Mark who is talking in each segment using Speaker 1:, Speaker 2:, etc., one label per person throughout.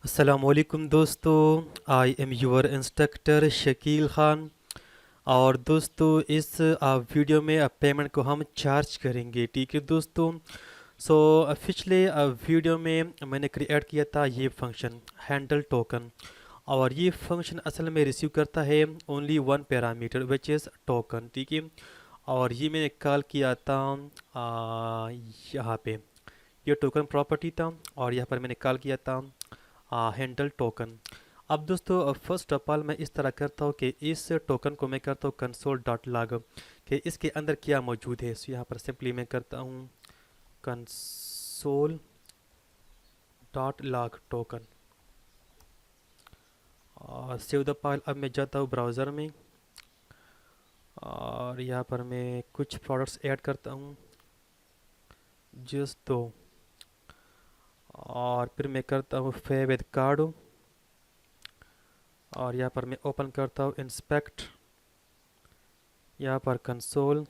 Speaker 1: अस्सलामुअलैकुम दोस्तों, I am your instructor Shakeel Khan. और दोस्तों इस वीडियो में पेमेंट को हम चार्ज करेंगे, ठीक है दोस्तों। सो पिछले वीडियो में मैंने क्रिएट किया था ये फंक्शन हैंडल टोकन। और ये फंक्शन असल में रिसीव करता है only one parameter which is token, ठीक है। और ये मैंने कॉल किया था यहाँ पे, ये टोकन प्रॉपर्टी था। और यहाँ पर मैंने कॉल किया था हैंडल टोकन। अब दोस्तों फर्स्ट ऑफ ऑल मैं इस तरह करता हूँ कि इस टोकन को मैं करता हूँ कंसोल डॉट लॉग कि इसके अंदर क्या मौजूद है। सो यहाँ पर सिंपली मैं करता हूँ कंसोल डॉट लॉग टोकन और सेव द फाइल। अब मैं जाता हूँ ब्राउज़र में और यहाँ पर मैं कुछ प्रोडक्ट्स ऐड करता हूँ, जस्ट दो। और फिर मैं करता हूँ पे विद कार्ड और यहाँ पर मैं ओपन करता हूँ इंस्पेक्ट, यहाँ पर कंसोल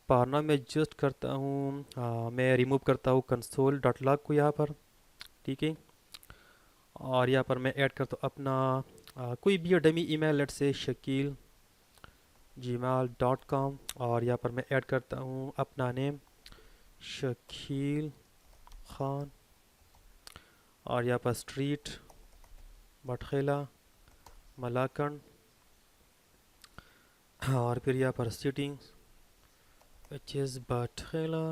Speaker 1: पारना में जस्ट करता हूँ। मैं रिमूव करता हूँ कंसोल डॉट लॉग को यहाँ पर, ठीक है। और यहाँ पर मैं ऐड करता हूँ अपना कोई भी डमी ईमेल, लेट से शकील gmail.com। और यहाँ पर मैं ऐड करता हूँ अपना नेम शकील ख़ान और यहाँ पर स्ट्रीट बटखेला मलाकंड और फिर यहाँ पर sitting which is Batkhela,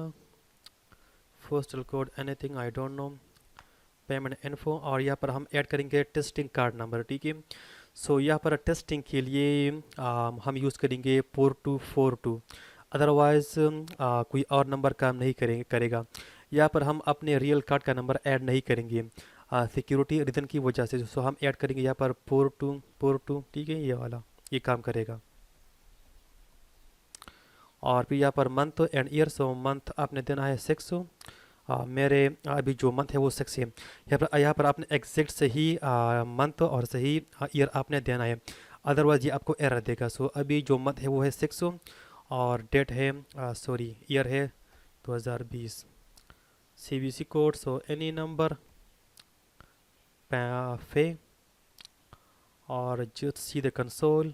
Speaker 1: postal code anything I don't know, payment info. और यहाँ पर हम ऐड करेंगे टेस्टिंग कार्ड नंबर, ठीक है। सो यहाँ पर टेस्टिंग के लिए हम यूज़ करेंगे 4242, अदरवाइज़ कोई और नंबर काम नहीं करेगा। यहाँ पर हम अपने रियल कार्ड का नंबर ऐड नहीं करेंगे सिक्योरिटी रीज़न की वजह से। सो हम ऐड करेंगे यहाँ पर 4242, ठीक है, ये वाला ये काम करेगा। और फिर यहाँ per month and year, so month आपने देना है 600। मेरे अभी जो मंथ है वो 6 है। यहाँ पर आपने एग्जैक्ट सही मंथ और सही ईयर आपने देना है, अदरवाइज ये आपको एरर देगा। सो अभी जो मंथ है वो है 600 और डेट है सॉरी ईयर है 2020। CVC code, so any number पे और जस्ट सी द कंसोल।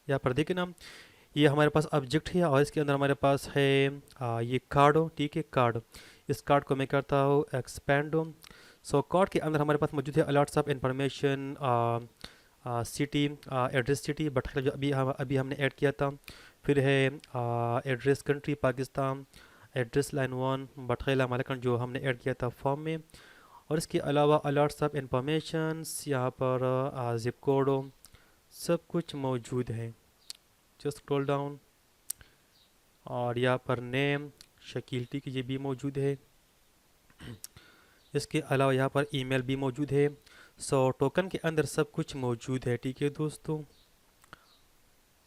Speaker 1: यहाँ पर देखिए ना, ये हमारे पास ऑब्जेक्ट है और इसके अंदर हमारे पास है ये कार्ड हो, ठीक है, कार्ड। इस कार्ड को मैं करता हूँ एक्सपेंड। सो कार्ड के अंदर हमारे पास मौजूद है a lots of information, city address city but जो अभी हमने ऐड किया था। फिर है address country Pakistan, address line 1 Batkhela Malakand जो हमने ऐड किया था फॉर्म में। और इसके अलावा अलॉट्स ऑफ इंफॉर्मेशन यहाँ पर जिप कोड सब कुछ मौजूद है। जस्ट स्क्रॉल डाउन और यहाँ पर नेम शकील टी की ये भी मौजूद है। इसके अलावा यहाँ पर ईमेल भी मौजूद है। सो टोकन के अंदर सब कुछ मौजूद है, ठीक है दोस्तों।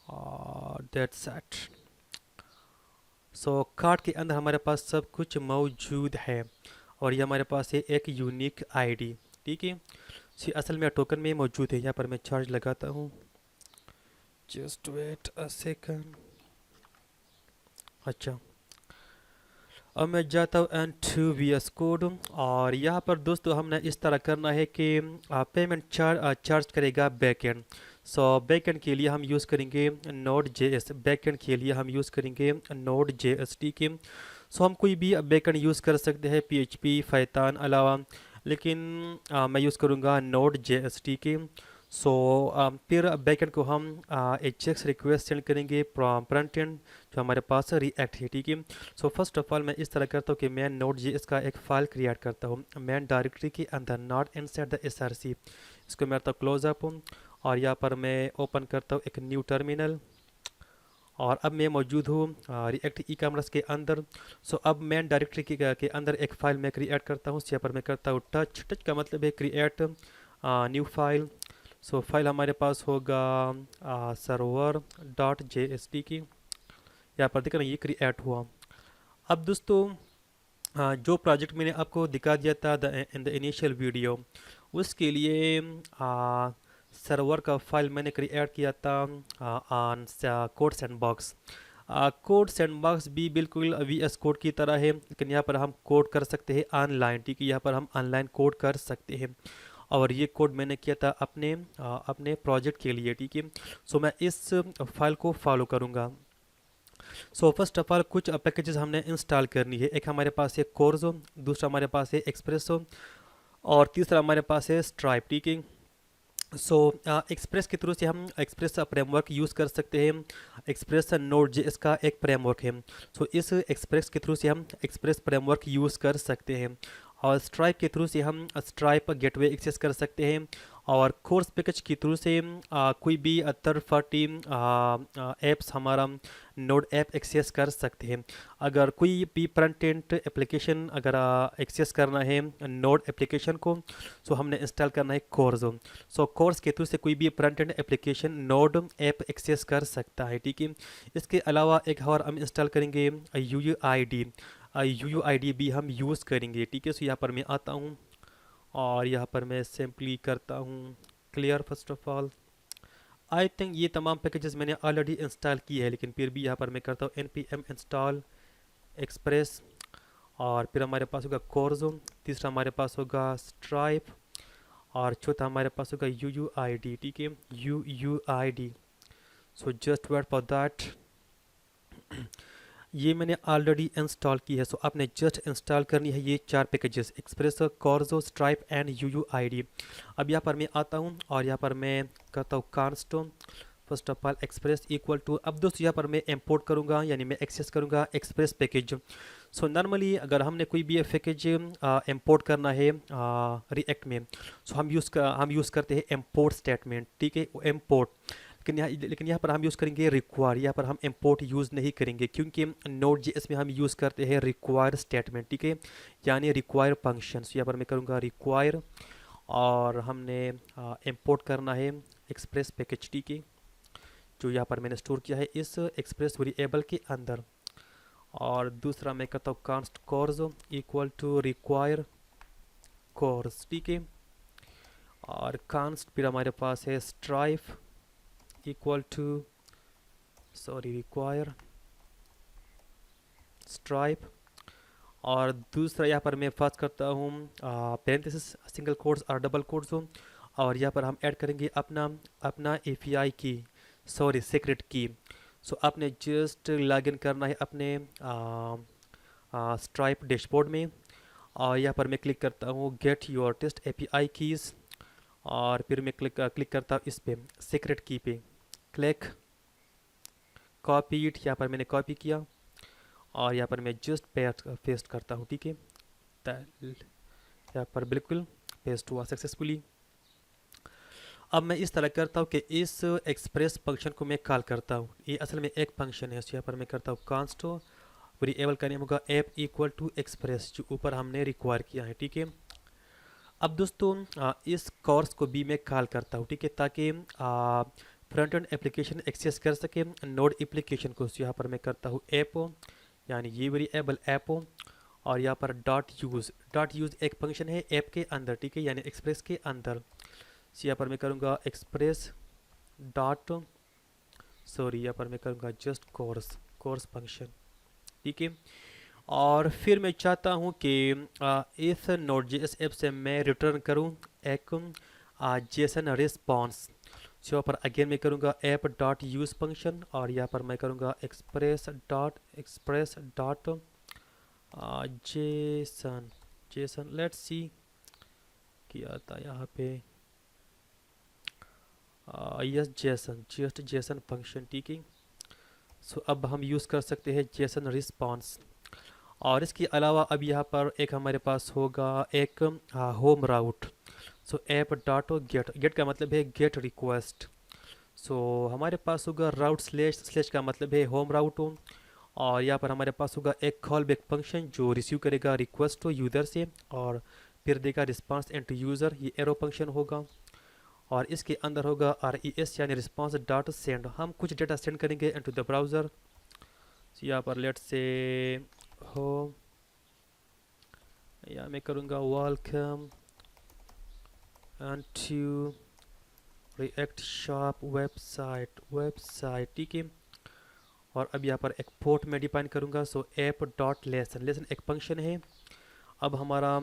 Speaker 1: और दैट्स इट। सो कार्ड के अंदर हमारे पास सब कुछ मौजूद है और ये हमारे पास है एक यूनिक आईडी, ठीक है। ये असल में टोकन में मौजूद है। यहाँ पर मैं चार्ज लगाता हूँ, जस्ट वेट अ सेकंड। अच्छा, अब मैं जाता हूँ into V S code. और यहाँ पर दोस्तों हमने इस तरह करना है कि पेमेंट चार्ज करेगा बैकएंड। सो बैकएंड के लिए हम यूज़ करेंगे नोड जेएस, बैकएंड के लिए हम यूज़ करेंगे नोड जेएस, ठीक है। सो हम कोई भी बैकएंड यूज़ कर सकते हैं PHP पाइथन अलावा, लेकिन मैं यूज़ करूँगा नोड जेएस, ठीक है। सो फिर बैकएंड को हम एचएक्स रिक्वेस्ट सेंड करेंगे फ्रंट एंड जो हमारे पास रिएक्ट है, ठीक है। सो फर्स्ट ऑफ ऑल मैं इस तरह करता हूँ कि मैं नोड जी इसका एक फ़ाइल क्रिएट करता हूँ मैन डायरेक्टरी के अंदर, नॉट इनसाइड द SRC। इसको मैं करता हूँ क्लोज अप और यहाँ पर मैं ओपन करता हूँ एक न्यू टर्मिनल। और अब मैं मौजूद हूँ रिएक्ट ई कॉमर्स के अंदर। सो अब मैन डायरेक्टरी के अंदर एक फ़ाइल मैं क्रिएट करता हूँ। यहाँ पर मैं करता हूँ टच, टच का मतलब है क्रिएट न्यू फाइल। सो फाइल हमारे पास होगा सर्वर डॉट JSP की। यहाँ पर देखना ये क्रिएट हुआ। अब दोस्तों जो प्रोजेक्ट मैंने आपको दिखा दिया था इन द इनिशियल वीडियो, उसके लिए सर्वर का फाइल मैंने क्रिएट किया था on code sandbox. Code sandbox भी बिल्कुल वी एस कोड की तरह है, लेकिन यहाँ पर हम कोड कर सकते हैं ऑनलाइन। ठीक है, यहाँ पर हम ऑनलाइन कोड कर सकते हैं। और ये कोड मैंने किया था अपने प्रोजेक्ट के लिए। ठीक है, सो मैं इस फाइल को फॉलो करूँगा। सो फर्स्ट ऑफ ऑल कुछ पैकेजेस हमने इंस्टॉल करनी है। एक हमारे पास है कोर्सो, दूसरा हमारे पास है एक्सप्रेसो, और तीसरा हमारे पास है स्ट्राइप। ठीक है, सो एक्सप्रेस के थ्रू से हम एक्सप्रेस फ्रेमवर्क यूज़ कर सकते हैं। एक्सप्रेस नोड जेएस का एक फ्रेमवर्क है। सो इस एक्सप्रेस के थ्रू से हम एक्सप्रेस फ्रेमवर्क यूज़ कर सकते हैं। और स्ट्राइप के थ्रू से हम स्ट्राइप गेटवे एक्सेस कर सकते हैं। और कोर्स पैकेज के थ्रू से कोई भी थर्ड पार्टी एप्स हमारा नोड ऐप एक्सेस कर सकते हैं। अगर कोई भी फ्रंट एंड एप्लीकेशन अगर एक्सेस करना है नोड एप्लीकेशन को, सो हमने इंस्टॉल करना है कोर्सो। सो कोर्स के थ्रू से कोई भी front end application node app access कर सकता है। ठीक है, इसके अलावा एक और हम इंस्टॉल करेंगे यू भी हम यूज़ करेंगे। ठीक है, सो यहाँ पर मैं आता हूँ और यहाँ पर मैं सिंपली करता हूँ clear. First of all I think ये तमाम पैकेजेस मैंने ऑलरेडी इंस्टॉल किए हैं, लेकिन फिर भी यहाँ पर मैं करता हूँ npm इंस्टॉल एक्सप्रेस। और फिर हमारे पास होगा कोर्सो, तीसरा हमारे पास होगा स्ट्राइप, और चौथा हमारे पास होगा UUID। ठीक है, UUID। So just wait for that. ये मैंने ऑलरेडी इंस्टॉल की है। सो आपने जस्ट इंस्टॉल करनी है ये चार packages, espresso, Corso, stripe and UUID। अब यहाँ पर मैं आता हूँ और यहाँ पर मैं करता हूँ const first of all express equal to. अब दोस्तों यहाँ पर मैं इंपोर्ट करूँगा, यानी मैं एक्सेस करूँगा एक्सप्रेस पैकेज। सो नॉर्मली अगर हमने कोई भी पैकेज इंपोर्ट करना है रिएक्ट में, सो हम यूज़ करते हैं इंपोर्ट स्टेटमेंट। ठीक है, इंपोर्ट। लेकिन यहाँ पर हम यूज़ करेंगे रिक्वायर। यहाँ पर हम इंपोर्ट यूज़ नहीं करेंगे, क्योंकि नोड जेएस में हम यूज़ करते हैं रिक्वायर स्टेटमेंट। ठीक है, यानी रिक्वायर फंक्शन। यहाँ पर मैं करूँगा रिक्वायर, और हमने इंपोर्ट करना है एक्सप्रेस पैकेज। ठीक है, जो यहाँ पर मैंने स्टोर किया है इस एक्सप्रेस वेरिएबल के अंदर। और दूसरा मैं करता हूँ const cors equal to require cors. ठीक है, और कांस्ट फिर हमारे पास है stripe equal to require stripe. और दूसरा यहाँ पर मैं फर्स्ट करता हूँ पेरेंथेसिस सिंगल कोट्स और डबल कोट्स हो। और यहाँ पर हम ऐड करेंगे अपना एपीआई की सीक्रेट की। सो आपने जस्ट लॉगिन करना है अपने स्ट्राइप डैशबोर्ड में, और यहाँ पर मैं क्लिक करता हूँ get your test API keys. और फिर मैं क्लिक करता हूँ इस पे सीक्रेट की पे, क्लिक कॉपी इट। यहाँ पर मैंने कॉपी किया और यहाँ पर मैं जस्ट पेस्ट करता हूँ। ठीक है, यहाँ पर बिल्कुल पेस्ट हुआ सक्सेसफुली। अब मैं इस तरह करता हूँ कि इस एक्सप्रेस फंक्शन को मैं कॉल करता हूँ। ये असल में एक फंक्शन है। तो यहाँ पर मैं करता हूँ कांस्ट वेरिएबल का नेम होगा ऐप इक्वल टू एक्सप्रेस, जो ऊपर हमने रिक्वायर किया है। ठीक है, अब दोस्तों इस कोर्स को भी मैं कॉल करता हूँ। ठीक है, ताकि फ्रंट एंड एप्लीकेशन एक्सेस कर सके नोड एप्लीकेशन को। यहाँ पर मैं करता हूँ ऐप, यानी ये वेरिएबल ऐप, और यहाँ पर डॉट यूज़ एक फंक्शन है ऐप के अंदर। ठीक है, यानी एक्सप्रेस के अंदर। यहाँ पर मैं करूँगा एक्सप्रेस डॉट यहाँ पर मैं करूँगा जस्ट कोर्स फंक्शन। ठीक है, और फिर मैं चाहता हूँ कि इस नोड जेएस ऐप से मैं रिटर्न करूँ एक जेसन रिस्पॉन्स। यहाँ पर अगेन मैं करूँगा ऐप डॉट यूज़ फंक्शन, और यहाँ पर मैं करूँगा express dot JSON let's see क्या था यहाँ पे। Yes, Jason function. ठीक है, सो अब हम यूज़ कर सकते हैं जेसन रिस्पॉन्स। और इसके अलावा अब यहाँ पर एक हमारे पास होगा एक होम राउट। सो ऐप डॉट गेट का मतलब है गेट रिक्वेस्ट। सो हमारे पास होगा राउट स्लैश का मतलब है होम राउट हो। और यहाँ पर हमारे पास होगा एक कॉल बैक फंक्शन जो रिसीव करेगा रिक्वेस्ट हो यूज़र से, और फिर देगा रिस्पांस इनटू यूज़र, ये एरो फंक्शन होगा। और इसके अंदर होगा RES यानी रिस्पांस डॉट सेंड। हम कुछ डेटा सेंड करेंगे इनटू द ब्राउज़र। यहाँ पर लेट्स से होम, या मैं करूँगा welcome to React shop website. ठीक है, और अब यहाँ पर एक पोर्ट में डिफाइन करूँगा। सो ऐप डॉट लेसन, लेसन एक फंक्शन है। अब हमारा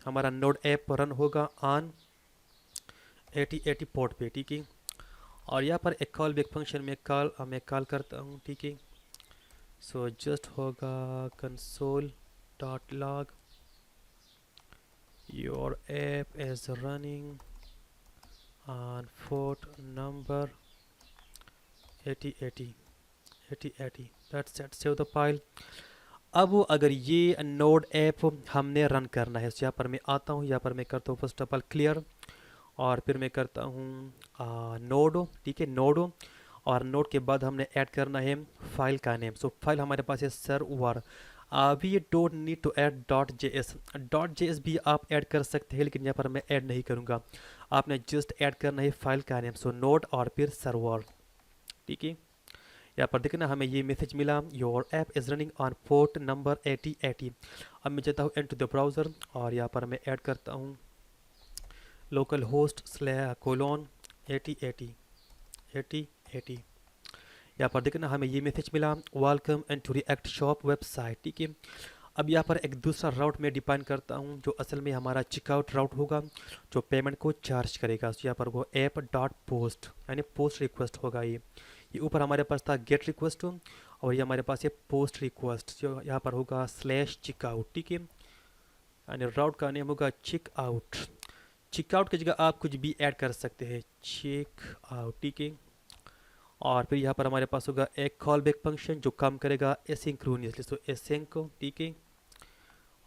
Speaker 1: हमारा नोड ऐप रन होगा ऑन 8080 पोर्ट पे, ठीक है। और यहाँ पर एक कॉल बैक फंक्शन में मैं कॉल करता हूँ, ठीक है। सो जस्ट होगा console dot log your app is running on port number 8080 that's it, save the file. अब अगर ये नोड ऐप हमने रन करना है, तो यहाँ पर मैं आता हूँ, यहाँ पर मैं करता हूँ फर्स्ट ऑफ ऑल क्लियर, और फिर मैं करता हूँ नोड, ठीक है, नोड। और नोड के बाद हमने ऐड करना है फाइल का नेम। सो फाइल हमारे पास है server. We don't need to add dot J S भी आप ऐड कर सकते हैं, लेकिन यहाँ पर मैं ऐड नहीं करूँगा। आपने जस्ट ऐड करना है फाइल का नेम, सो नोड और फिर सर्वर, ठीक है। यहाँ पर देखना हमें ये मैसेज मिला, your app is running on port number 8080। अब मैं जाता हूँ इनटू द ब्राउज़र, और यहाँ पर मैं ऐड करता हूँ लोकल होस्ट /कोलोन 8080। यहाँ पर देखना हमें ये मैसेज मिला, welcome into react shop website, ठीक है। अब यहाँ पर एक दूसरा राउट में डिफाइन करता हूँ, जो असल में हमारा चेकआउट राउट होगा, जो पेमेंट को चार्ज करेगा। तो यहाँ पर वो ऐप डॉट पोस्ट यानी पोस्ट रिक्वेस्ट होगा। ये ऊपर हमारे पास था गेट रिक्वेस्ट, और ये हमारे पास है पोस्ट रिक्वेस्ट, जो यहाँ पर होगा /चेकआउट, ठीक है। यानी राउट का नेम होगा चेकआउट। चेकआउट की जगह आप कुछ भी ऐड कर सकते हैं, चेकआउट, ठीक है। और फिर यहाँ पर हमारे पास होगा एक कॉल बैक फंक्शन जो काम करेगा एसिंक्रोनियसली, सो एसिंक, ठीक है।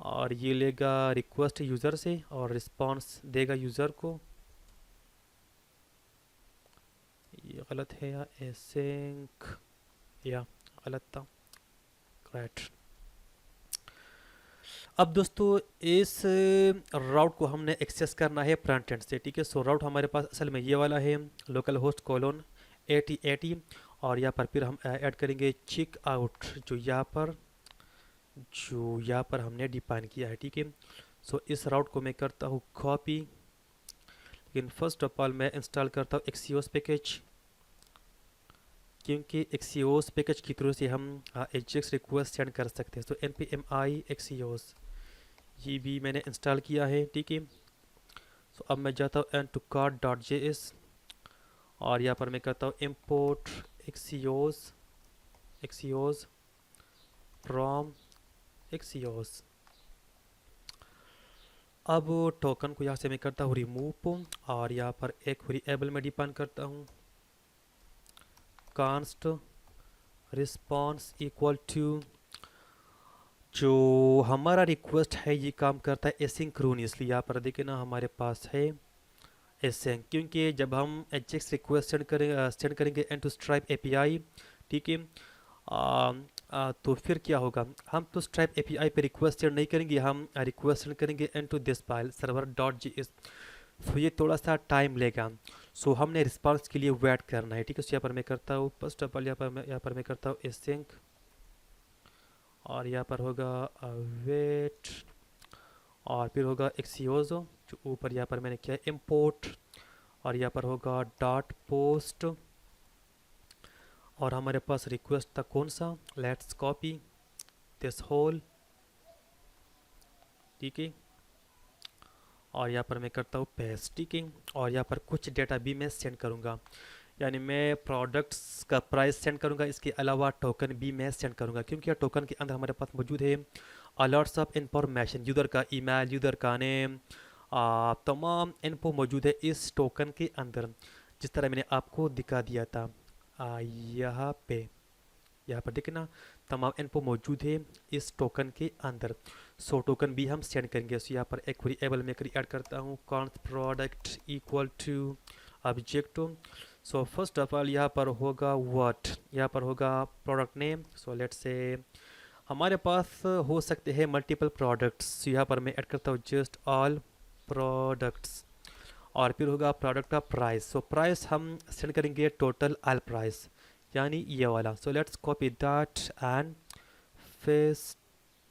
Speaker 1: और ये लेगा रिक्वेस्ट यूज़र से और रिस्पांस देगा यूज़र को। ये गलत है या एसिंक, या गलत था, राइट। अब दोस्तों इस राउट को हमने एक्सेस करना है फ्रंट एंड से, ठीक है। सो राउट हमारे पास असल में ये वाला है, लोकल होस्ट कोलोन 8080, और यहाँ पर फिर हम ऐड करेंगे चेक आउट, जो यहाँ पर हमने डिफाइन किया है, ठीक है। सो इस राउट को मैं करता हूँ कॉपी, लेकिन फर्स्ट ऑफ ऑल मैं इंस्टॉल करता हूँ एक्सियोस पैकेज, क्योंकि एक्सियोस पैकेज की थ्रू से हम एजेक्स रिक्वेस्ट सेंड कर सकते हैं। तो npmi एक्सियोस ये भी मैंने इंस्टॉल किया है, ठीक है। सो अब मैं जाता हूँ into cart dot J S, और यहाँ पर मैं करता हूँ इम्पोर्ट एक्सियोस फ्रॉम एक्सियोस। अब टोकन को यहाँ से मैं करता हूँ रिमूव, और यहाँ पर एक वेरिएबल में डिफाइन करता हूँ कांस्ट रिस्पॉन्स इक्वल टू, जो हमारा रिक्वेस्ट है ये काम करता है एसिंक्रोनियसली। यहाँ पर देखिए ना हमारे पास है एसिंक, क्योंकि जब हम एजेक्स रिक्वेस्ट सेंड करेंगे इनटू स्ट्राइप एपीआई, ठीक है। तो फिर क्या होगा, हम तो स्ट्राइप एपीआई पे रिक्वेस्ट सेंड नहीं करेंगे, हम रिक्वेस्ट सेंड करेंगे into this file server dot G S. तो ये थोड़ा सा टाइम लेगा, सो हमने रिस्पांस के लिए वेट करना है, ठीक है। यहाँ पर मैं करता हूँ फर्स्ट ऑफ ऑल यहाँ पर मैं करता हूँ एसिंक, और यहाँ पर होगा वेट, और फिर होगा एक्सियोजो, जो ऊपर यहाँ पर मैंने किया इम्पोर्ट, और यहाँ पर होगा डॉट पोस्ट, और हमारे पास रिक्वेस्ट था कौन सा, लेट्स कॉपी दिस होल, ठीक है। और यहाँ पर मैं करता हूँ पेस्ट, ठीक है। और यहाँ पर कुछ डेटा भी मैं सेंड करूँगा, यानी मैं प्रोडक्ट्स का प्राइस सेंड करूँगा, इसके अलावा टोकन भी मैं सेंड करूँगा, क्योंकि टोकन के अंदर हमारे पास मौजूद है अलॉट्स ऑफ इंफॉर्मेशन, यूज़र का ईमेल, यूज़र का नेम, तमाम इन्फो मौजूद है इस टोकन के अंदर, जिस तरह मैंने आपको दिखा दिया था। यहाँ पर देखना तमाम इन्फो मौजूद है इस टोकन के अंदर। सो टोकन भी हम सेंड करेंगे। सो यहाँ पर एक वेरिएबल में ऐड करता हूँ const product equal to object. So first of all यहाँ पर होगा व्हाट, यहाँ पर होगा product name. So let's say हमारे पास हो सकते हैं मल्टीपल प्रोडक्ट्स, यहाँ पर मैं ऐड करता हूँ जस्ट ऑल प्रोडक्ट्स, और फिर होगा प्रोडक्ट का प्राइस। सो प्राइस हम सेंड करेंगे टोटल ऑल प्राइस, यानी ये वाला। So let's copy that and paste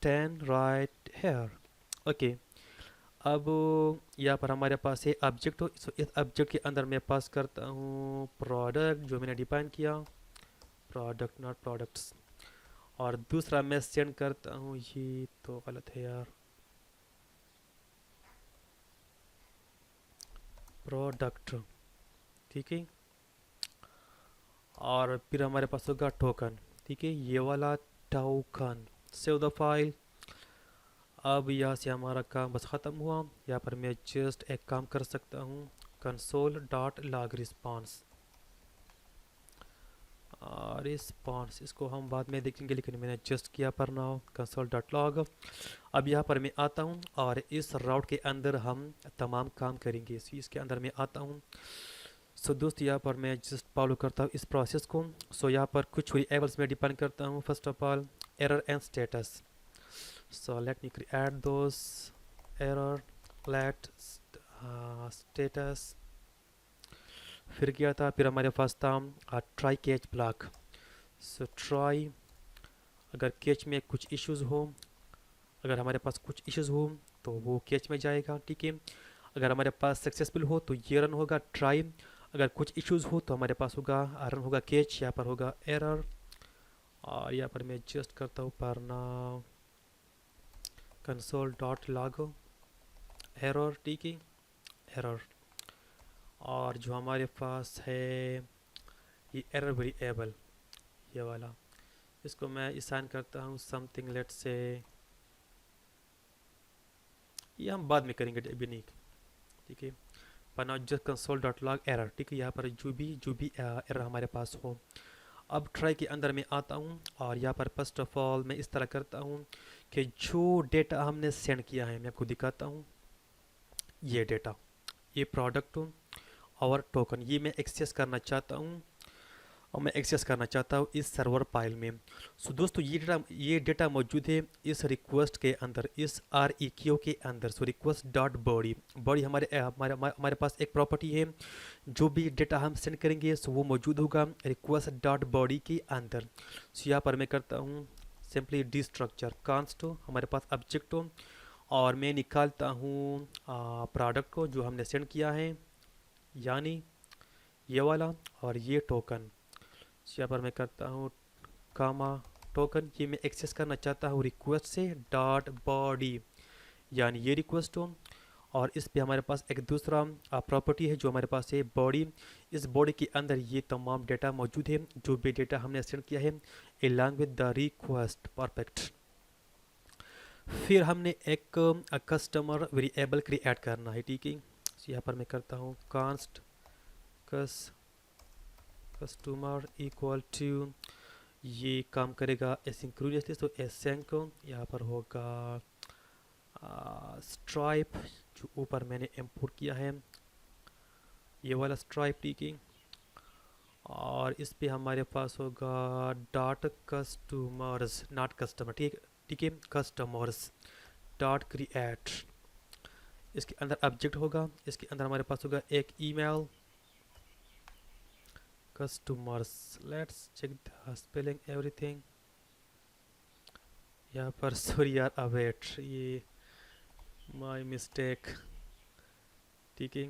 Speaker 1: 10 right here, okay. अब यहाँ पर हमारे पास है ऑब्जेक्ट, सो इस ऑब्जेक्ट के अंदर मैं पास करता हूँ प्रोडक्ट जो मैंने डिफाइन किया, प्रोडक्ट नॉट प्रोडक्ट्स। और दूसरा मैं सेंड करता हूँ, ये तो गलत है यार, प्रोडक्ट, ठीक है। और फिर हमारे पास होगा टोकन, ठीक है, ये वाला टोकन। Save the file. अब यहाँ से हमारा काम बस ख़त्म हुआ। यहाँ पर मैं जस्ट एक काम कर सकता हूँ, console dot log response, response इसको हम बाद में देखेंगे, लेकिन मैंने जस्ट किया पर नाउ कंसोल डॉट लॉग। अब यहाँ पर मैं आता हूँ और इस राउट के अंदर हम तमाम काम करेंगे, इसके अंदर मैं आता हूँ। सो दोस्त यहाँ पर मैं जस्ट फॉलो करता हूँ इस प्रोसेस को। सो यहाँ पर कुछ वेरिएबल्स में डिफाइन करता हूँ। First of all error and status. So let me create those error, let status. फिर क्या था, फिर हमारे पास था try catch block. So try, अगर कैच में कुछ इश्यूज हो, अगर हमारे पास कुछ इश्यूज हो तो वो कैच में जाएगा, ठीक है। अगर हमारे पास सक्सेसफुल हो तो ये रन होगा ट्राई, अगर कुछ इश्यूज हो तो हमारे पास होगा रन होगा कैच, यहाँ पर होगा एरर। और यहाँ पर मैं जस्ट करता हूँ पर now console dot log error, ठीक है, एरर। और जो हमारे पास है ये एरर वेरिएबल, ये वाला, इसको मैं असाइन करता हूँ समथिंग, लेट से ये हम बाद में करेंगे अभी नहीं, ठीक है। पर now just console dot log error, ठीक है। यहाँ पर जो भी एरर हमारे पास हो। अब ट्राई के अंदर मैं आता हूँ और यहाँ पर फर्स्ट ऑफ ऑल मैं इस तरह करता हूँ कि जो डेटा हमने सेंड किया है मैं आपको दिखाता हूँ। ये डेटा, ये प्रोडक्ट और टोकन, ये मैं एक्सेस करना चाहता हूँ, और मैं एक्सेस करना चाहता हूँ इस सर्वर फाइल में। सो दोस्तों ये डेटा मौजूद है इस रिक्वेस्ट के अंदर, इस REQ के अंदर। So request dot body, body हमारे हमारे हमारे पास एक प्रॉपर्टी है, जो भी डेटा हम सेंड करेंगे सो वो मौजूद होगा रिक्वेस्ट डॉट बॉडी के अंदर। सो यहाँ पर मैं करता हूँ सिंपली डी स्ट्रक्चर कांस्ट हो, हमारे पास ऑब्जेक्ट हो, और मैं निकालता हूँ प्रोडक्ट को जो हमने सेंड किया है, यानी ये वाला, और ये टोकन। यहाँ पर मैं करता हूँ कामा टोकन, ये मैं एक्सेस करना चाहता हूँ रिक्वेस्ट से डॉट बॉडी, यानी ये रिक्वेस्ट हो। और इस पे हमारे पास एक दूसरा प्रॉपर्टी है जो हमारे पास है बॉडी। इस बॉडी के अंदर ये तमाम डेटा मौजूद है, जो भी डेटा हमने सेंड किया है along with the request, perfect. फिर हमने एक कस्टमर वेरिएबल क्रिएट करना है, ठीक है। यहाँ पर मैं करता हूँ कांस्ट कस्टमर इक्वल टू, ये काम करेगा एसिंक्रोनियसली, तो एसेंक यहाँ पर होगा स्ट्राइप, जो ऊपर मैंने इंपोर्ट किया है, ये वाला स्ट्राइप, ठीक है। और इस पे हमारे पास होगा डॉट कस्टमर्स, नॉट कस्टमर, ठीक है, कस्टमर्स डॉट क्रिएट। इसके अंदर ऑब्जेक्ट होगा, इसके अंदर हमारे पास होगा एक email customers. Let's check the spelling everything. यहाँ पर सॉरी यार, अवेट, ये माय मिस्टेक, ठीक है।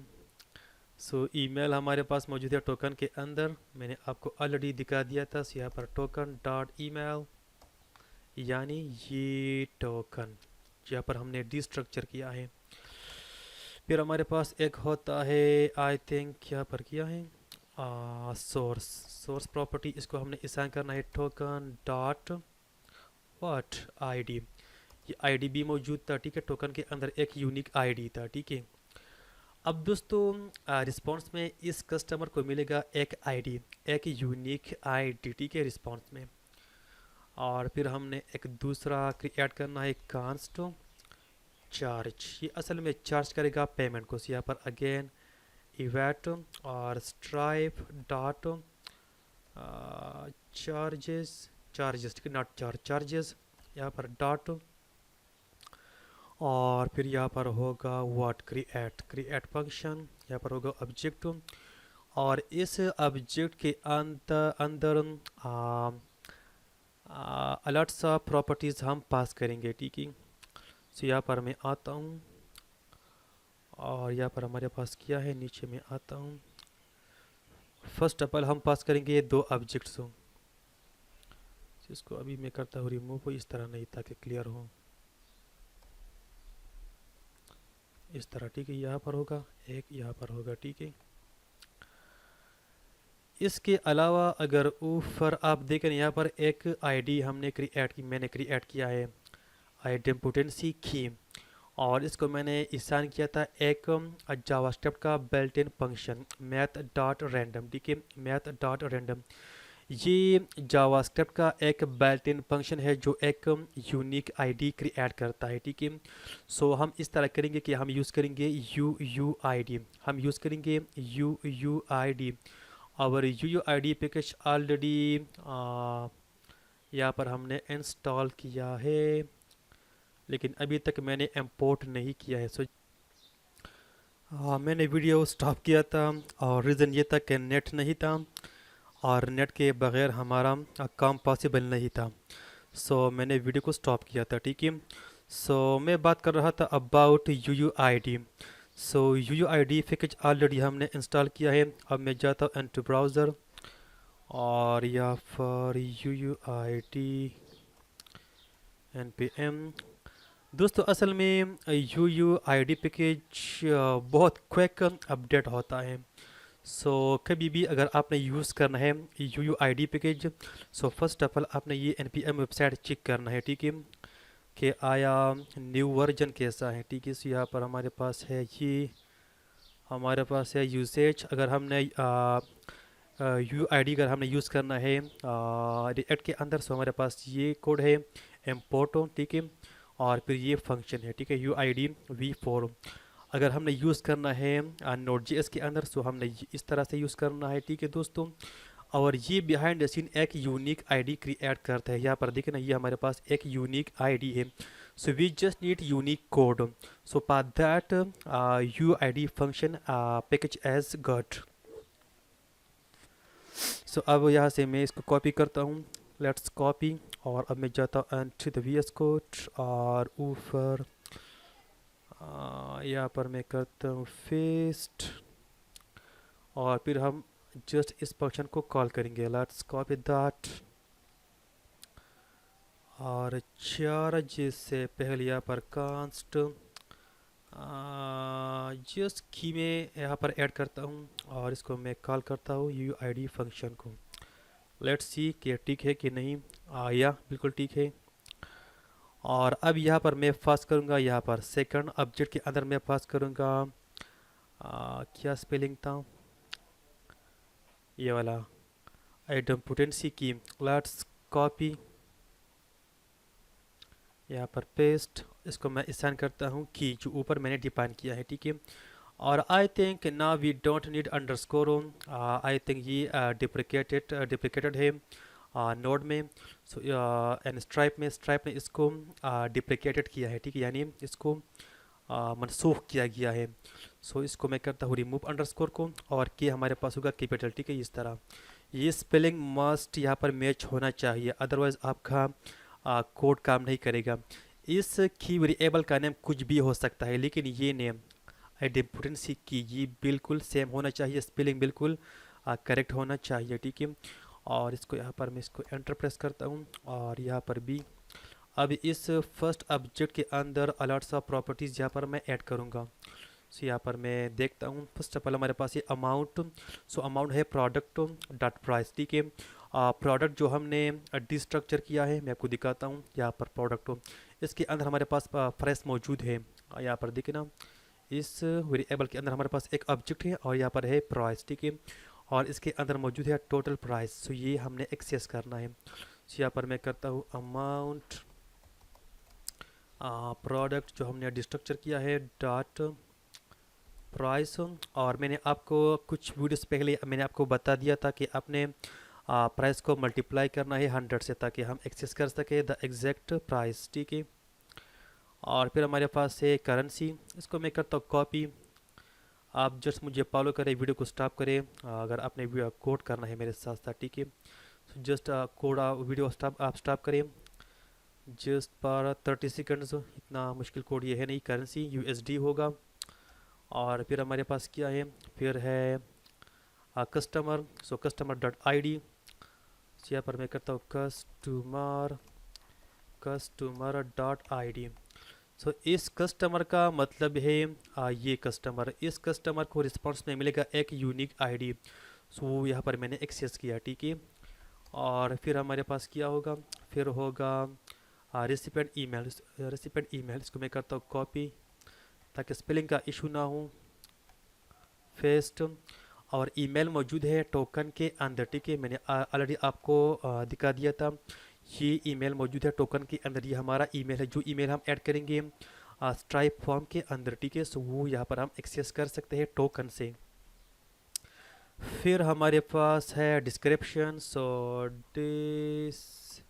Speaker 1: सो ईमेल हमारे पास मौजूद है टोकन के अंदर, मैंने आपको ऑलरेडी दिखा दिया था। सो यहाँ पर टोकन डॉट ईमेल, यानी ये टोकन यहाँ पर हमने डिस्ट्रक्चर किया है। फिर हमारे पास एक होता है, आई थिंक यहाँ पर किया है सोर्स प्रॉपर्टी, इसको हमने असाइन करना है टोकन डॉट व्हाट आईडी। ये आईडी भी मौजूद था, ठीक है, टोकन के अंदर एक यूनिक आईडी था, ठीक है। अब दोस्तों रिस्पांस में इस कस्टमर को मिलेगा एक आईडी, एक यूनिक आईडी, ठीक है, रिस्पांस में। और फिर हमने एक दूसरा क्रिएट करना है कांस्ट चार्ज, ये असल में चार्ज करेगा पेमेंट को। यहाँ पर अगेन इवेट और स्ट्राइप डॉट चार्जेस, ठीक है, नॉट चार्जेस, यहाँ पर डॉट, और फिर यहाँ पर होगा व्हाट क्रिएट फंक्शन, यहाँ पर होगा ऑब्जेक्ट। और इस ऑब्जेक्ट के अंदर अलर्ट सा प्रॉपर्टीज़ हम पास करेंगे, ठीक है। सो यहाँ पर मैं आता हूँ और यहाँ पर हमारे पास क्या है, नीचे में आता हूँ। फर्स्ट ऑफ ऑल हम पास करेंगे दो ऑब्जेक्ट्स, इसको अभी मैं करता हूँ रिमूव, इस तरह नहीं ताकि क्लियर हो, इस तरह, ठीक है। यहाँ पर होगा एक, यहाँ पर होगा, ठीक है। इसके अलावा अगर ऊपर आप देखें, यहाँ पर एक आईडी हमने क्रिएट की, मैंने क्रिएट किया है आइडेम्पोटेंसी की, और इसको मैंने इसान किया था एक जावास्क्रिप्ट का built in function math dot random, ठीक है, मैथ डॉट रैंडम। ये जावास्क्रिप्ट का एक बिल्ट इन फंक्शन है जो एक यूनिक आईडी क्रिएट करता है, ठीक है। सो हम इस तरह करेंगे कि हम यूज़ करेंगे यू आई डी, हम यूज़ करेंगे यू आई डी। और you I D package already यहाँ पर हमने इंस्टॉल किया है, लेकिन अभी तक मैंने इंपोर्ट नहीं किया है। सो मैंने वीडियो स्टॉप किया था, और रीज़न ये था कि नेट नहीं था, और नेट के बगैर हमारा काम पॉसिबल नहीं था। सो मैंने वीडियो को स्टॉप किया था, ठीक है। सो मैं बात कर रहा था about you I D. So you I D package already हमने इंस्टॉल किया है। अब मैं जाता हूँ इनटू ब्राउज़र, और यहाँ पर U I D N P M. दोस्तों असल में यू आई डी पैकेज बहुत क्विक अपडेट होता है। सो कभी भी अगर आपने यूज़ करना है U I D package, so first of all आपने ये N P M website check करना है, ठीक है, कि आया न्यू वर्जन कैसा है, ठीक है। सो यहाँ पर हमारे पास है ये, हमारे पास है यूसेज। अगर हमने यू आई डी अगर हमने यूज़ करना है रिएक्ट के अंदर, सो हमारे पास ये कोड है इम्पोर्टो, ठीक है, और फिर ये फंक्शन है, ठीक है, यू आई डी v4। अगर हमने यूज़ करना है नोट जी एस के अंदर, सो हमने इस तरह से यूज़ करना है, ठीक है दोस्तों। और ये बिहाइंड द सीन एक यूनिक आईडी क्रिएट करता है। यहाँ पर देखें ना, ये हमारे पास एक यूनिक आईडी है। So we just need unique code, so for that U I D function package as got. So अब यहाँ से मैं इसको कॉपी करता हूँ, लेट्स कॉपी, और अब मैं जाता हूँ and the we S code, और ऊपर यहाँ पर मैं करता हूँ फेस्ट, और फिर हम जस्ट इस फंक्शन को कॉल करेंगे, लेट्स कॉपी दैट। और चार्ज से पहले यहाँ पर कांस्ट जस्ट की में यहाँ पर ऐड करता हूँ, और इसको मैं कॉल करता हूँ यू आई डी फंक्शन को। लेट्स सी कि ठीक है कि नहीं। या बिल्कुल ठीक है। और अब यहाँ पर मैं पास करूँगा, यहाँ पर सेकंड ऑब्जेक्ट के अंदर मैं पास करूँगा क्या स्पेलिंग था ये वाला, आइडेम्पोटेंसी की। लेट्स कॉपी, यहाँ पर पेस्ट, इसको मैं असाइन करता हूँ की जो ऊपर मैंने डिफाइन किया है, ठीक है। और आई थिंक ना we don't need underscore, I think ये डिप्रिकेटेड है नोड में। सो एंड स्ट्राइप में इसको डिप्रिकेटेड किया है, ठीक है, यानी इसको मनसूख किया गया है। सो इसको मैं करता हूँ रिमूव अंडरस्कोर को, और के हमारे पास होगा कैपिटल, ठीक है, इस तरह। ये स्पेलिंग मस्ट यहाँ पर मैच होना चाहिए, अदरवाइज आपका कोड काम नहीं करेगा। इस की वेरिएबल का नेम कुछ भी हो सकता है, लेकिन ये नेम आइडेम्पोटेंसी की ये बिल्कुल सेम होना चाहिए, स्पेलिंग बिल्कुल करेक्ट होना चाहिए, ठीक है। और इसको यहाँ पर मैं इसको एंटर प्रेस करता हूँ, और यहाँ पर भी अब इस फर्स्ट ऑब्जेक्ट के अंदर अलर्ट्स ऑफ प्रॉपर्टीज़ यहाँ पर मैं ऐड करूँगा। सो यहाँ पर मैं देखता हूँ, फर्स्ट ऑफ ऑल हमारे पास ये अमाउंट, सो अमाउंट है प्रोडक्ट डॉट प्राइस, ठीक है। प्रोडक्ट जो हमने डिस्ट्रक्चर किया है मैं आपको दिखाता हूँ। यहाँ पर प्रोडक्ट इसके अंदर हमारे पास प्राइस मौजूद है। यहाँ पर देखे ना, इस वेरिएबल के अंदर हमारे पास एक ऑब्जेक्ट है, और यहाँ पर है प्राइस, ठीक है, और इसके अंदर मौजूद है टोटल प्राइस। सो ये हमने एक्सेस करना है। सो यहाँ पर मैं करता हूँ अमाउंट प्रोडक्ट जो हमने डिस्ट्रक्चर किया है डॉट प्राइस। और मैंने आपको कुछ वीडियोस पहले मैंने आपको बता दिया था कि आपने प्राइस को मल्टीप्लाई करना है 100 से, ताकि हम एक्सेस कर सके द एग्जैक्ट प्राइस, ठीक है। और फिर हमारे पास है करेंसी, इसको मैं करता हूँ कॉपी। आप जस्ट मुझे फॉलो करें, वीडियो को स्टॉप करें अगर आपने कोड करना है मेरे साथ साथ, ठीक है। जस्ट कोड वीडियो आप स्टॉप करें जस्ट पर 30 सेकंड्स, इतना मुश्किल कोड ये है नहीं। करेंसी यूएसडी होगा, और फिर हमारे पास क्या है, फिर है customer, so customer dot I D. यहाँ पर मैं करता हूँ कस्टमर डॉट आई डी। सो इस कस्टमर का मतलब है ये कस्टमर, इस कस्टमर को रिस्पॉन्स में मिलेगा एक यूनिक आईडी। सो यहाँ पर मैंने एक्सेस किया, ठीक है। और फिर हमारे पास क्या होगा, फिर होगा रेसिपेंट ईमेल। रेसिपेंट ईमेल इसको मैं करता हूँ कॉपी, ताकि स्पेलिंग का इशू ना हो। फेस्ट, और ईमेल मौजूद है टोकन के अंदर, ठीक है। मैंने ऑलरेडी आपको दिखा दिया था, ये ईमेल मौजूद है टोकन के अंदर। ये हमारा ईमेल है, जो ईमेल हम ऐड करेंगे स्ट्राइप फॉर्म के अंदर, ठीक है। सो वो यहाँ पर हम एक्सेस कर सकते हैं टोकन से। फिर हमारे पास है डिस्क्रिप्शन। सो डिस्क्रिप्शन,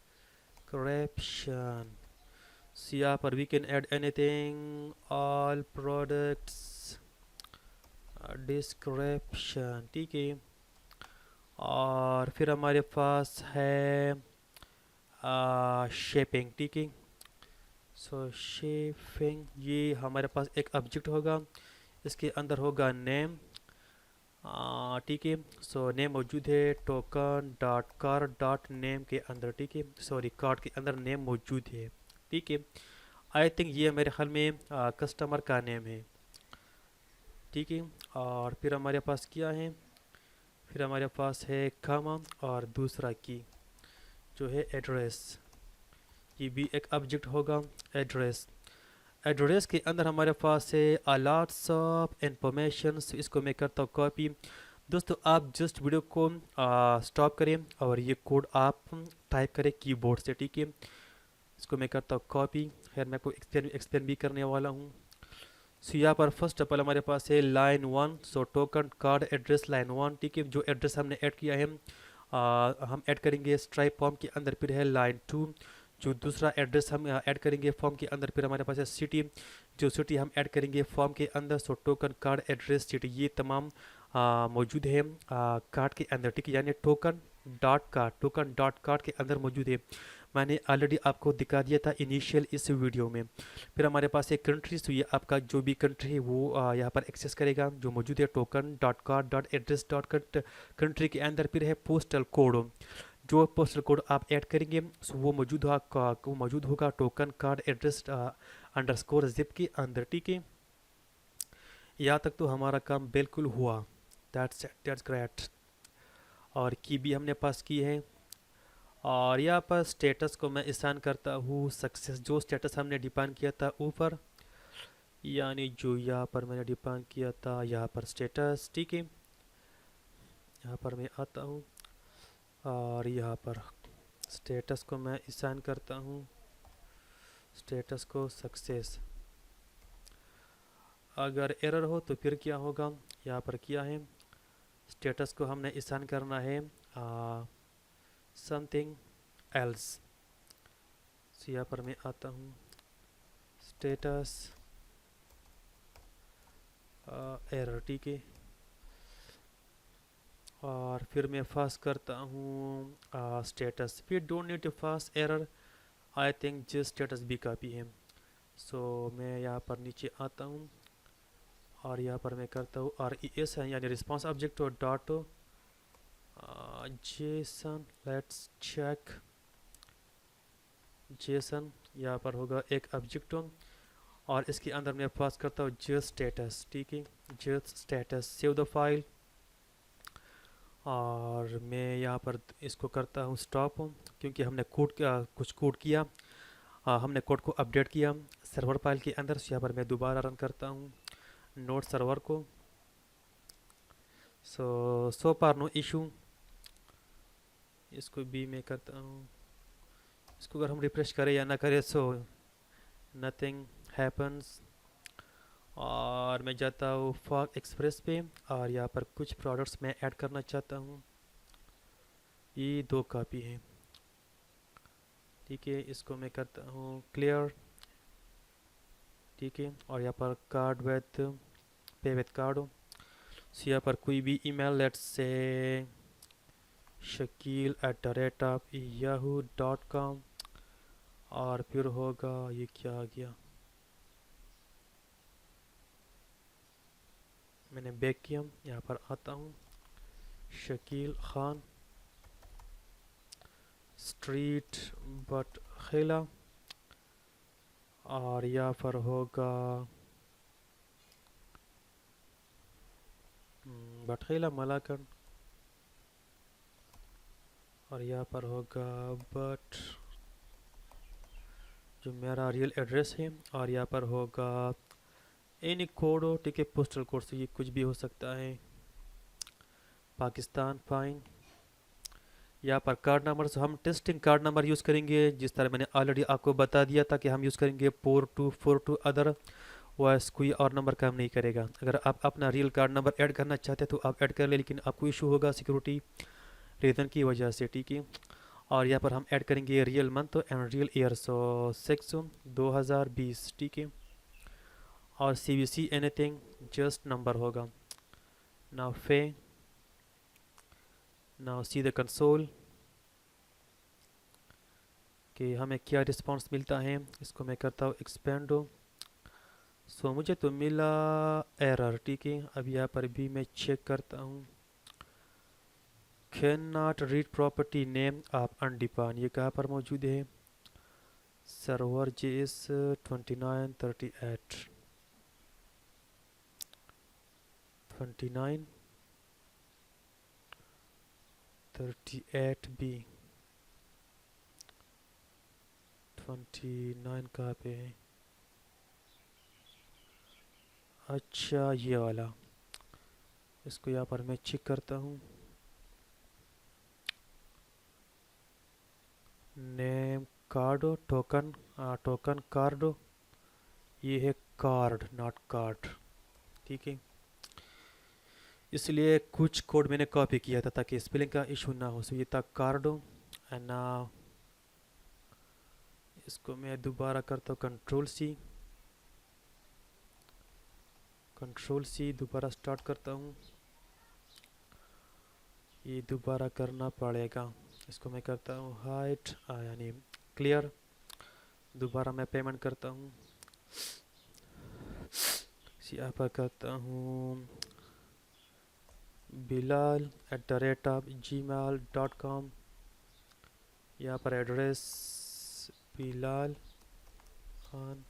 Speaker 1: यहाँ पर we can add anything, all products description, ठीक है। और फिर हमारे पास है शेपिंग, ठीक है। सो शेपिंग, ये हमारे पास एक ऑब्जेक्ट होगा, इसके अंदर होगा नेम, ठीक है। सो नेम मौजूद है token dot car dot name के अंदर, ठीक है। सॉरी, कार्ड के अंदर नेम मौजूद है, ठीक है। आई थिंक ये मेरे ख्याल में कस्टमर का नेम है, ठीक है। और फिर हमारे पास क्या है, फिर हमारे पास है कामा, और दूसरा की जो है एड्रेस, ये भी एक ऑब्जेक्ट होगा एड्रेस। एड्रेस के अंदर हमारे पास है लॉट्स ऑफ इंफॉर्मेशन। इसको मैं करता हूँ कॉपी। दोस्तों आप जस्ट वीडियो को स्टॉप करें और ये कोड आप टाइप करें कीबोर्ड से, ठीक है। इसको मैं करता हूँ कॉपी, फिर मैं को एक्सप्लेन भी करने वाला हूँ। सो यहाँ पर फर्स्ट ऑफ ऑल हमारे पास है लाइन 1। सो टोकन कार्ड एड्रेस लाइन 1, ठीक है। जो एड्रेस हमने ऐड किया है हम ऐड करेंगे स्ट्राइप फॉर्म के अंदर। फिर है लाइन 2, जो दूसरा एड्रेस हम ऐड करेंगे फॉर्म के अंदर। फिर हमारे पास है सिटी, जो सिटी हम ऐड करेंगे फॉर्म के अंदर। सो टोकन कार्ड एड्रेस सिटी, ये तमाम मौजूद है कार्ड के अंदर, ठीक है। यानी टोकन डॉट कार्ड के अंदर मौजूद है। मैंने ऑलरेडी आपको दिखा दिया था इनिशियल इस वीडियो में। फिर हमारे पास एक कंट्री, तो ये आपका जो भी कंट्री है वो यहाँ पर एक्सेस करेगा, जो मौजूद है token dot card dot address dot country के अंदर। फिर है पोस्टल कोड, जो पोस्टल कोड आप ऐड करेंगे सो वो मौजूद होगा token card address underscore zip के अंदर, ठीक है। यहाँ तक तो हमारा काम बिल्कुल हुआ, दैट्स ग्रेट। और की भी हमने पास की है। और यहाँ पर स्टेटस को मैं असाइन करता हूँ सक्सेस, जो स्टेटस हमने डिफाइन किया था ऊपर, यानी जो यहाँ पर मैंने डिफाइन किया था यहाँ पर स्टेटस, ठीक है। यहाँ पर मैं आता हूँ और यहाँ पर स्टेटस को मैं असाइन करता हूँ स्टेटस को सक्सेस। अगर एरर हो तो फिर क्या होगा, यहाँ पर क्या है, स्टेटस को हमने असाइन करना है समथिंग एल्स। तो यहाँ पर मैं आता हूँ स्टेटस एरर, ठीक है। और फिर मैं पास करता हूँ स्टेटस। फिर don't need to pass error, I think जिस स्टेटस भी काफ़ी है। सो मैं यहाँ पर नीचे आता हूँ और यहाँ पर मैं करता हूँ RES है, यानी रिस्पॉन्स ऑब्जेक्ट और dot JSON. Let's check JSON, यहाँ पर होगा एक ऑब्जेक्ट और इसके अंदर मैं पास करता हूँ जस्ट स्टेटस, ठीक है। Just status, save the file. और मैं यहाँ पर इसको करता हूँ स्टॉप, क्योंकि हमने कुछ कोड किया, हमने कोड को अपडेट किया सर्वर फाइल के अंदर। यहाँ पर मैं दोबारा रन करता हूँ नोड सर्वर को। सो फार नो इशू। इसको भी मैं करता हूँ, इसको अगर हम रिफ्रेश करें या ना करें सो नथिंग हैपन्स। और मैं जाता हूँ फॉग एक्सप्रेस पे और यहाँ पर कुछ प्रोडक्ट्स मैं ऐड करना चाहता हूँ। ये 2 कॉपी है, ठीक है। इसको मैं करता हूँ क्लियर, ठीक है। और यहाँ पर कार्ड विथ पे विथ कार्ड, सो यहाँ पर कोई भी ईमेल, लेट्स से shakil@yahoo.com। और फिर होगा ये क्या आ गया, मैंने बैक किया, यहाँ पर आता हूँ शकील खान स्ट्रीट बटखेला, और यहाँ पर होगा बटखेला मलाकन, और यहाँ पर होगा बट जो मेरा रियल एड्रेस है, और यहाँ पर होगा एनी कोड हो, ठीक है, पोस्टल कोड से ये कुछ भी हो सकता है, पाकिस्तान फाइन। यहाँ पर कार्ड नंबर से हम टेस्टिंग कार्ड नंबर यूज़ करेंगे, जिस तरह मैंने ऑलरेडी आपको बता दिया था कि हम यूज़ करेंगे 4242 अदर, वॉइस कोई और नंबर काम नहीं करेगा। अगर आप अपना रियल कार्ड नंबर ऐड करना चाहते हैं तो आप ऐड कर ले, लेकिन आपको इशू होगा सिक्योरिटी रीज़न की वजह से, ठीक है। और यहाँ पर हम ऐड करेंगे real month and real year, so 6/2020, ठीक है। और CVC एनीथिंग जस्ट नंबर होगा। Now now see the console कि हमें क्या रिस्पांस मिलता है। इसको मैं करता हूँ एक्सपेंडो। सो मुझे तो मिला एरर, ठीक है। अब यहाँ पर भी मैं चेक करता हूँ, can not read property name of undefine, ये कहाँ पर मौजूद है, सर्वर JS 2938 2938B 29 कहाँ पे है, अच्छा ये वाला। इसको यहाँ पर मैं चेक करता हूँ, नेम कार्डो टोकन, टोकन कार्डो, ये है कार्ड नॉट कार्ड, ठीक है। इसलिए कुछ कोड मैंने कॉपी किया था ताकि स्पेलिंग का इशू ना हो। सो ये था कार्डो एंड नाउ इसको मैं दोबारा करता हूँ कंट्रोल सी दोबारा स्टार्ट करता हूँ। ये दोबारा करना पड़ेगा। इसको मैं करता हूँ हाइड यानी क्लियर। दोबारा मैं पेमेंट करता हूँ, यहाँ पर करता हूँ bilal@gmail.com। यहाँ पर एड्रेस बिलाल खान,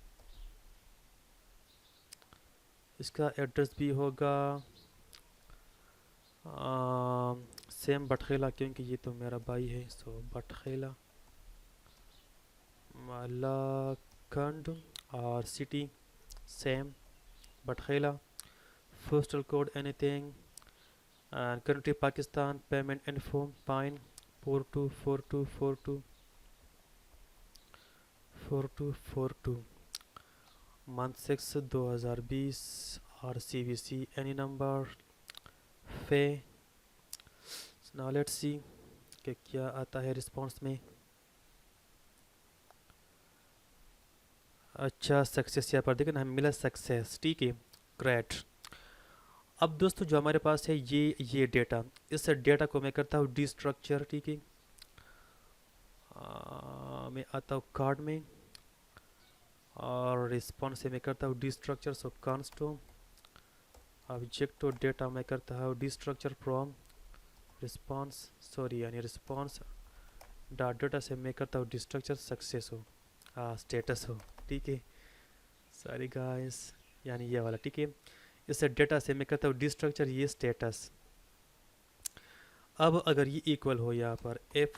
Speaker 1: इसका एड्रेस भी होगा सेम बटखेला, क्योंकि ये तो मेरा भाई है। सो बटखेला मलाकंड, और city same Batkhela, postal code anything, and country Pakistan, payment info fine 4242 month 6 2020, और CVC any number फे। नाउ लेट्स सी कि क्या आता है रिस्पॉन्स में। अच्छा सक्सेस, यहाँ पर देखिए ना हमें मिला सक्सेस, ठीक है, ग्रेट। अब दोस्तों जो हमारे पास है ये डेटा, इस डेटा को मैं करता हूँ डिस्ट्रक्चर, ठीक है। मैं आता हूँ कार्ड में, और रिस्पॉन्स से मैं करता हूँ डिस्ट्रक्चर। सो कॉन्स्टो ऑब्जेक्ट डेटा मैं करता हूँ डिस्ट्रक्चर फ्रॉम रिस्पॉन्स, सॉरी यानी रिस्पॉन्स डॉट डेटा से मैं करता हूँ डिस्ट्रक्चर सक्सेस हो, स्टेटस हो, ठीक है। सॉरी गाइस, यानी ये वाला, ठीक है। इस डेटा से मैं करता हूँ डिस्ट्रक्चर ये स्टेटस। अब अगर ये इक्वल हो यहाँ पर एफ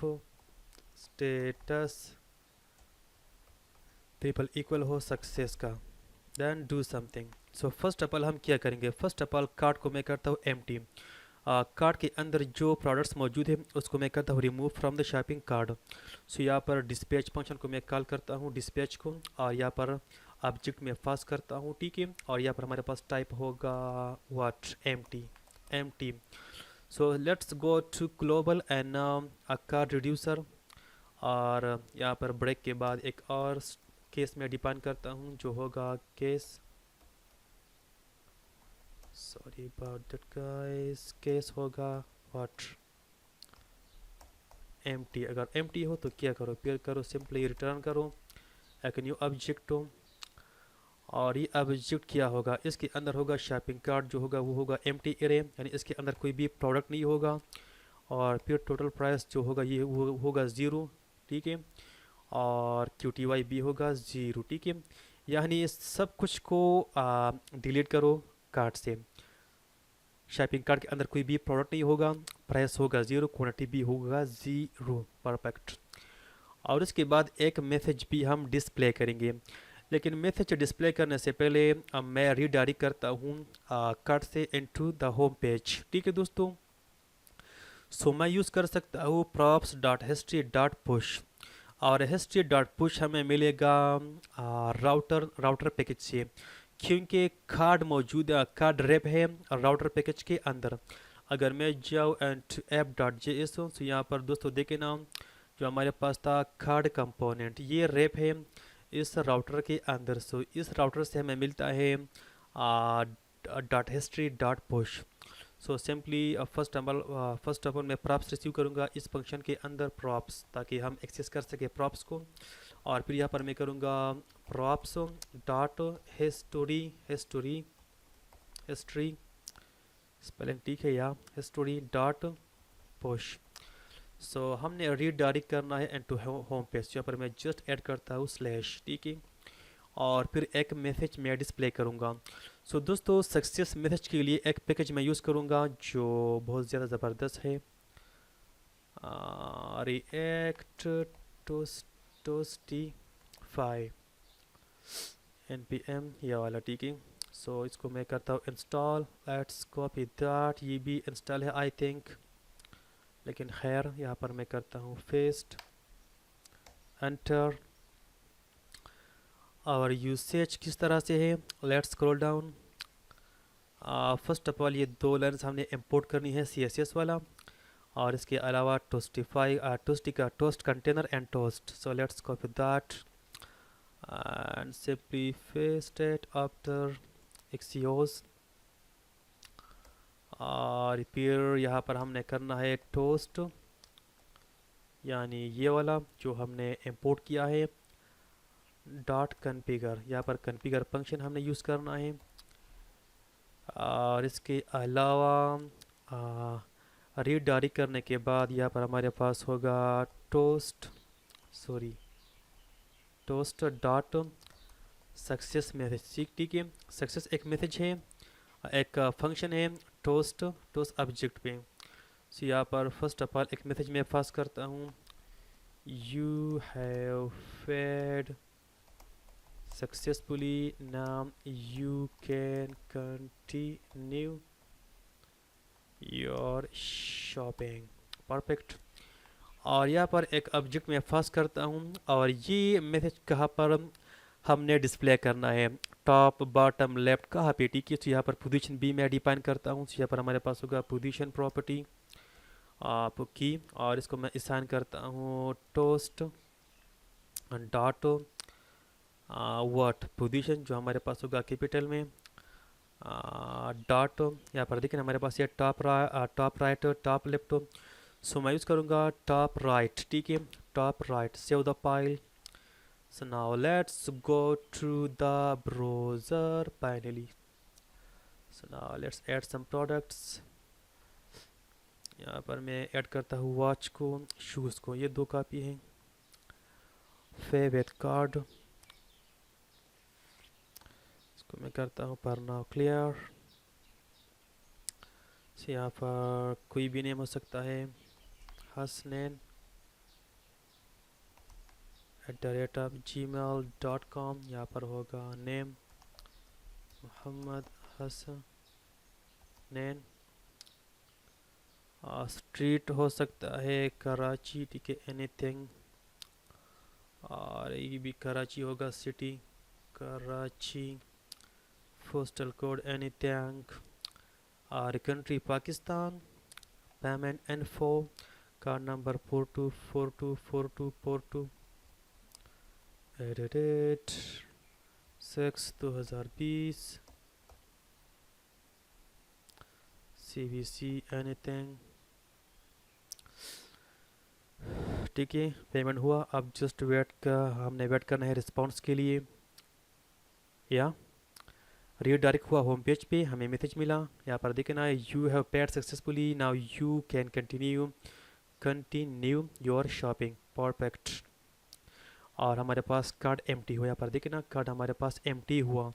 Speaker 1: स्टेटस ट्रिपल इक्वल हो सक्सेस का, then do something. So first of all हम क्या करेंगे, फर्स्ट ऑफ ऑल कार्ड को मैं करता हूँ एम्प्टी। कार्ड के अंदर जो प्रोडक्ट्स मौजूद है उसको मैं करता हूँ remove from the shopping card. So यहाँ पर डिस्पैच फंक्शन को मैं कॉल करता हूँ डिस्पैच को, और यहाँ पर ऑब्जेक्ट में पास करता हूँ, ठीक है। और यहाँ पर हमारे पास टाइप होगा what empty. So let's go to global and a cart reducer, और यहाँ पर ब्रेक के बाद एक और केस में डिफाइन करता हूँ जो होगा case, sorry about that guys, case होगा व्हाट एम्प्टी। अगर एम्प्टी हो तो क्या करो, फिर करो सिंपली रिटर्न करो एक न्यू ऑब्जेक्ट हो, और ये ऑब्जेक्ट क्या होगा, इसके अंदर होगा शॉपिंग कार्ट जो होगा वो होगा एम्प्टी एरे, यानी इसके अंदर कोई भी प्रोडक्ट नहीं होगा। और फिर टोटल प्राइस जो होगा ये वो होगा ज़ीरो, ठीक है, और QTY भी होगा 0, ठीक है। यानी इस सब कुछ को डिलीट करो कार्ट से। शॉपिंग कार्ट के अंदर कोई भी प्रोडक्ट नहीं होगा, प्राइस होगा 0, क्वांटिटी भी होगा 0, परफेक्ट। और उसके बाद एक मैसेज भी हम डिस्प्ले करेंगे, लेकिन मैसेज डिस्प्ले करने से पहले मैं रीडायरेक्ट करता हूँ कार्ट से इनटू द होम पेज, ठीक है दोस्तों। सो मैं यूज़ कर सकता हूँ props dot history dot push, और हिस्ट्री डॉट पुश हमें मिलेगा राउटर पैकेज से, क्योंकि कार्ड मौजूद कार्ड रेप है राउटर पैकेज के अंदर। अगर मैं जाऊँ and app dot J S, तो यहाँ पर दोस्तों देखे ना, जो हमारे पास था कार्ड कंपोनेंट, ये रेप है इस राउटर के अंदर। सो इस राउटर से हमें मिलता है dot history dot push. So simply first of all मैं प्रॉप्स रिसीव करूँगा इस फंक्शन के अंदर, प्रॉप्स, ताकि हम एक्सेस कर सके प्रॉप्स को। और फिर यहाँ पर मैं करूँगा props dot history, history spelling ठीक है या हिस्टोरी डॉट पुश। सो हमने रीडायरेक्ट करना है इनटू होम पेज, यहाँ पर मैं जस्ट ऐड करता हूँ स्लैश, ठीक है, और फिर एक मैसेज मैं डिस्प्ले करूँगा। सो दोस्तों सक्सेस मैसेज के लिए एक पैकेज मैं यूज़ करूँगा जो बहुत ज़्यादा ज़बरदस्त है, रिएक्ट टोस्टिफाई npm ये वाला, ठीक है। सो इसको मैं करता हूँ इंस्टॉल, लेट्स कॉपी दैट, ये भी इंस्टॉल है आई थिंक, लेकिन खैर यहाँ पर मैं करता हूँ पेस्ट, एंटर। और यूसेज किस तरह से है, let's scroll down. First of all ये दो लाइन्स हमने इंपोर्ट करनी है CSS वाला, और इसके अलावा टोस्टिफाई टोस्टिका toast container and toast. So let's copy that and simply paste it after axios. और फिर यहाँ पर हमने करना है टोस्ट, यानी ये वाला जो हमने इंपोर्ट किया है, डॉट कन्फिगर, यहाँ पर कन्फिगर फंक्शन हमने यूज़ करना है। और इसके अलावा रीडायरेक्ट करने के बाद यहाँ पर हमारे पास होगा टोस्ट डॉट सक्सेस मैसेज, ठीक है। सक्सेस एक मैसेज है, एक फंक्शन है टोस्ट ऑब्जेक्ट पे। सो यहाँ पर फर्स्ट ऑफ ऑल एक मैसेज मैं पास करता हूँ, you have paid successfully, now you can continue your shopping, perfect. और यहाँ पर एक ऑब्जेक्ट मैं पास करता हूँ, और ये मैसेज कहाँ पर हमने डिस्प्ले करना है, टॉप बॉटम लेफ्ट कहाँ पे, ठीक है। तो यहाँ पर पोजीशन भी मैं डिफाइन करता हूँ। तो यहाँ पर हमारे पास होगा पोजीशन प्रॉपर्टी की, और इसको मैं असाइन करता हूँ टोस्ट डॉट वर्ट पोजीशन, जो हमारे पास होगा कैपिटल में, डॉट यहाँ पर देखिए हमारे पास ये टॉप राइट टॉप लेफ्ट। सो मैं यूज़ करूँगा टॉप राइट, ठीक है, top right, save the file. So now let's go to the browser finally. So now let's add some products. यहाँ पर मैं ऐड करता हूँ वॉच को, शूज़ को, ये दो कापी हैं। फेवरेट कार्ड, इसको मैं करता हूँ पर नाउ क्लियर। से यहाँ पर कोई भी नेम हो सकता है, हसनैन @gmail.com, यहाँ पर होगा नेम मोहम्मद हसनैन। स्ट्रीट हो सकता है कराची, ठीक है, एनीथिंग, और ये भी कराची होगा, city Karachi, postal code anything, और country Pakistan, payment info, card number 42424242, date 6/2020, CVC anything, ठीक है। पेमेंट हुआ, अब जस्ट हमने वेट करना है रिस्पांस के लिए। या रीडायरेक्ट हुआ होम पेज पे, हमें मैसेज मिला, यहाँ पर देखना you have paid successfully, now you can continue continue your shopping, perfect. और हमारे पास कार्ड एम्प्टी हुआ, यहाँ पर देखिए ना कार्ड हमारे पास एम्प्टी हुआ।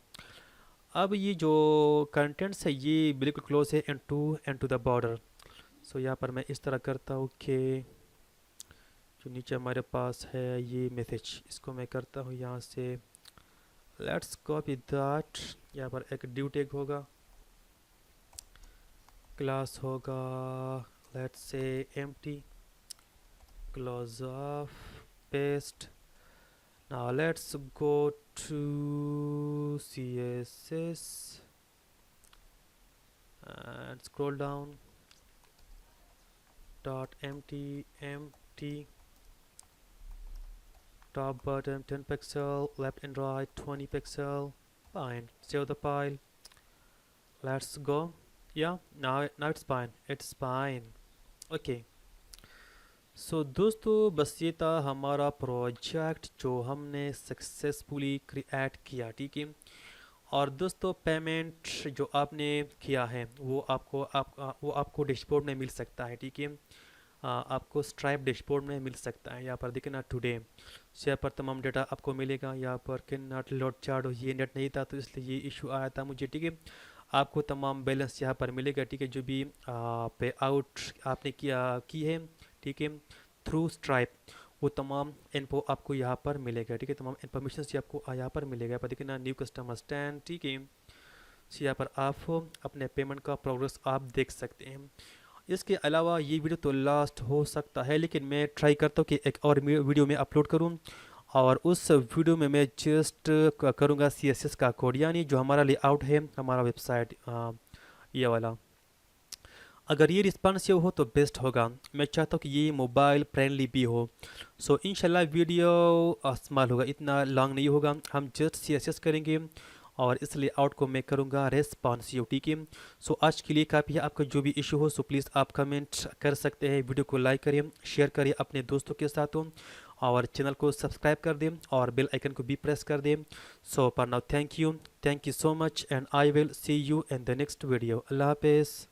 Speaker 1: अब ये जो कंटेंट्स है ये बिल्कुल क्लोज है एंड टू द बॉर्डर। सो यहाँ पर मैं इस तरह करता हूँ कि जो नीचे हमारे पास है ये मैसेज, इसको मैं करता हूँ यहाँ से लेट्स कॉपी दैट। यहाँ पर एक ड्यू टैग होगा, क्लास होगा let's say empty, close off, paste. Now let's go to CSS and scroll down, dot empty, top bottom 10 pixel, left and right 20 pixel, fine, save the file, let's go. Yeah, now it's fine. Okay, सो दोस्तों बस ये था हमारा project जो हमने successfully create किया, ठीक है। और दोस्तों पेमेंट जो आपने किया है वो आपको डैशबोर्ड में मिल सकता है, ठीक है। आपको स्ट्राइप डैशबोर्ड में मिल सकता है। यहाँ पर देखिए ना टुडे, सो यहाँ पर तमाम डेटा आपको मिलेगा। यहाँ पर कैन नॉट लोड चार्ट, ये नेट नहीं था तो इसलिए ये इशू आया था मुझे, ठीक है। आपको तमाम बैलेंस यहाँ पर मिलेगा, ठीक है, जो भी पे आउट आपने की है, ठीक है, थ्रू स्ट्राइप, वो तमाम इन्फो आपको यहाँ पर मिलेगा, ठीक है। तमाम इन्फॉर्मेशन से आपको यहाँ पर मिलेगा। यहाँ पर देखिए ना न्यू कस्टमर स्टैंड, ठीक है। सो यहाँ पर आप अपने पेमेंट का प्रोग्रेस आप देख सकते हैं। इसके अलावा ये वीडियो तो लास्ट हो सकता है, लेकिन मैं ट्राई करता हूँ कि एक और वीडियो में अपलोड करूँ, और उस वीडियो में मैं जस्ट करूँगा CSS का कोड, यानी जो हमारा लेआउट है हमारा वेबसाइट ये वाला। अगर ये रिस्पॉन्सिव हो तो बेस्ट होगा। मैं चाहता हूँ कि ये मोबाइल फ्रेंडली भी हो। सो इंशाल्लाह वीडियो स्मॉल होगा, इतना लॉन्ग नहीं होगा। हम जस्ट CSS करेंगे और इस लेआउट को मैं करूँगा रेस्पॉन्सिव, ठीक है। सो आज के लिए काफ़ी है। आपका जो भी इशू हो सो प्लीज़ आप कमेंट कर सकते हैं। वीडियो को लाइक करिए, शेयर करिए अपने दोस्तों के साथ और चैनल को सब्सक्राइब कर दें और बेल आइकन को भी प्रेस कर दें। So for now thank you so much and I will see you in the next video. अल्लाह हाफिज़।